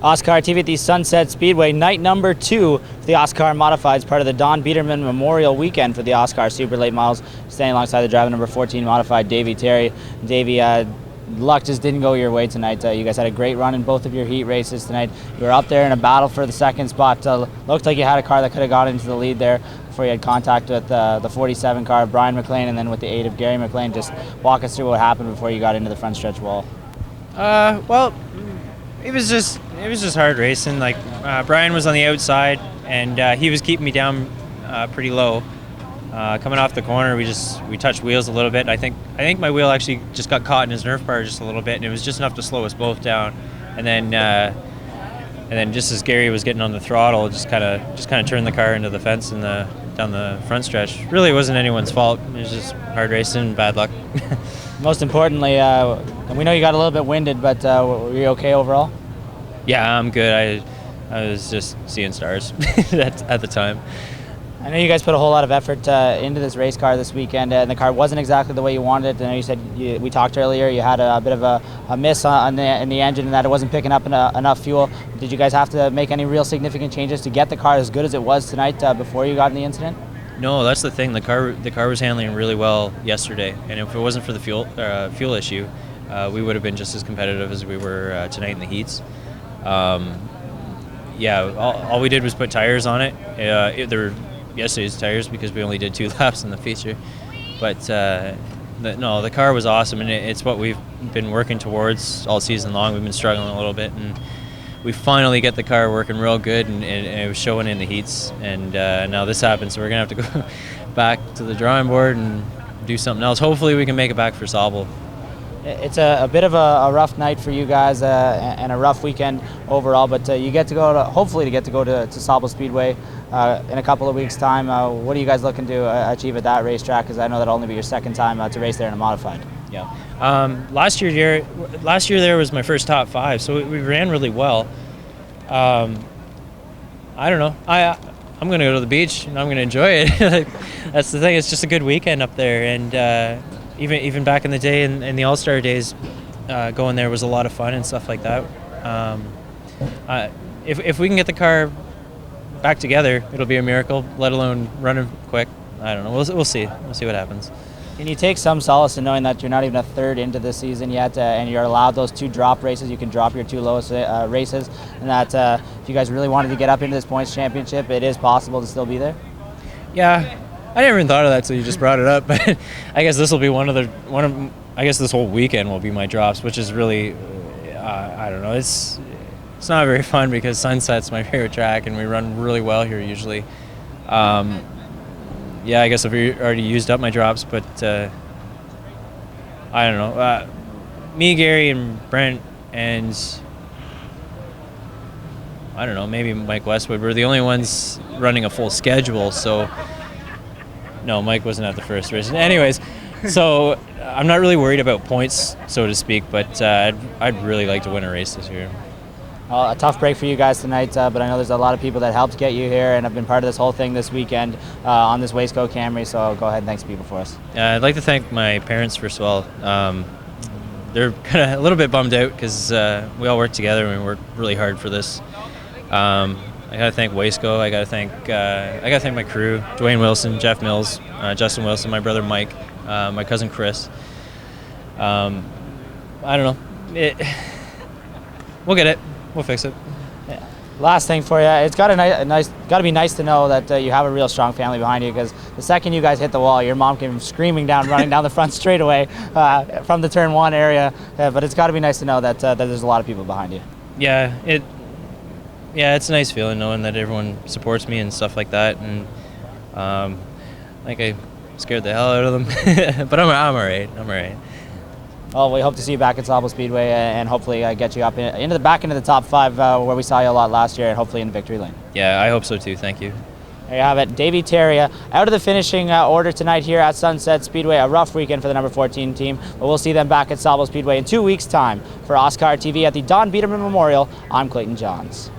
OSCAAR TV at the Sunset Speedway, night number 2 for the OSCAAR Modifieds, part of the Don Biederman Memorial Weekend for the OSCAAR Super Late Models. Standing alongside the driver number 14 Modified, Davey Terry. Davey, luck just didn't go your way tonight. You guys had a great run in both of your heat races tonight. You were up there in a battle for the second spot. Looked like you had a car that could have got into the lead there before you had contact with the 47 car of Brian McLean, and then with the aid of Gary McLean. Just walk us through what happened before you got into the front stretch wall. Well, it was just hard racing. Like Brian was on the outside, and he was keeping me down pretty low. Coming off the corner, we touched wheels a little bit. I think my wheel actually just got caught in his nerf bar just a little bit, and it was just enough to slow us both down. And then just as Gary was getting on the throttle, just kind of turned the car into the fence and down the front stretch. Really, it wasn't anyone's fault. It was just hard racing, bad luck. Most importantly, we know you got a little bit winded, but were you okay overall? Yeah, I'm good. I was just seeing stars at the time. I know you guys put a whole lot of effort into this race car this weekend, and the car wasn't exactly the way you wanted it. I know you said we talked earlier. You had a bit of a miss in the engine, and that it wasn't picking up enough fuel. Did you guys have to make any real significant changes to get the car as good as it was tonight before you got in the incident? No, that's the thing. The car was handling really well yesterday, and if it wasn't for the fuel issue, we would have been just as competitive as we were tonight in the heats. Yeah, all we did was put tires on it. They were yesterday's tires because we only did 2 laps in the feature. But no, the car was awesome, and it's what we've been working towards all season long. We've been struggling a little bit, and we finally get the car working real good, and it was showing in the heats. And now this happened, so we're going to have to go back to the drawing board and do something else. Hopefully we can make it back for Sauble. It's a bit of a rough night for you guys and a rough weekend overall, but you get to go hopefully to Sauble Speedway in a couple of weeks' time. What are you guys looking to achieve at that racetrack? Because I know that'll only be your second time to race there in a modified. Yeah. Last year there was my first top 5, so we ran really well. I don't know. I'm going to go to the beach and I'm going to enjoy it. That's the thing. It's just a good weekend up there, and even back in the day in the All-Star days, going there was a lot of fun and stuff like that. If we can get the car back together, it'll be a miracle, let alone running quick. I don't know. We'll see. We'll see what happens. Can you take some solace in knowing that you're not even a third into the season yet, and you're allowed those 2 drop races? You can drop your 2 lowest races, and that if you guys really wanted to get up into this points championship, it is possible to still be there? Yeah. I never even thought of that until you just brought it up, but I guess this will be I guess this whole weekend will be my drops, which is really, I don't know, it's not very fun because Sunset's my favorite track and we run really well here usually. Yeah, I guess I've already used up my drops, but I don't know. Me, Gary, and Brent, and I don't know, maybe Mike Westwood were the only ones running a full schedule, so. No, Mike wasn't at the first race. Anyways, so I'm not really worried about points, so to speak, but I'd really like to win a race this year. Well, a tough break for you guys tonight, but I know there's a lot of people that helped get you here and have been part of this whole thing this weekend on this Wasteco Camry, so go ahead and thank some people for us. I'd like to thank my parents first of all. They're kind of a little bit bummed out because we all work together and we work really hard for this. I gotta thank Wasteco. I gotta thank my crew: Dwayne Wilson, Jeff Mills, Justin Wilson, my brother Mike, my cousin Chris. I don't know. We'll get it. We'll fix it. Yeah. Last thing for you, it's got to be nice to know that you have a real strong family behind you. Because the second you guys hit the wall, your mom came screaming down, running down the front straightaway from the turn 1 area. But it's got to be nice to know that there's a lot of people behind you. Yeah, it's a nice feeling knowing that everyone supports me and stuff like that, and like I scared the hell out of them, but I'm all right. I'm all right. Well, we hope to see you back at Sauble Speedway and hopefully get you up into the top 5 where we saw you a lot last year, and hopefully in victory lane. Yeah, I hope so too. Thank you. There you have it. Davey Terry out of the finishing order tonight here at Sunset Speedway. A rough weekend for the number 14 team, but we'll see them back at Sauble Speedway in 2 weeks' time. For OSCAAR TV at the Don Biederman Memorial, I'm Clayton Johns.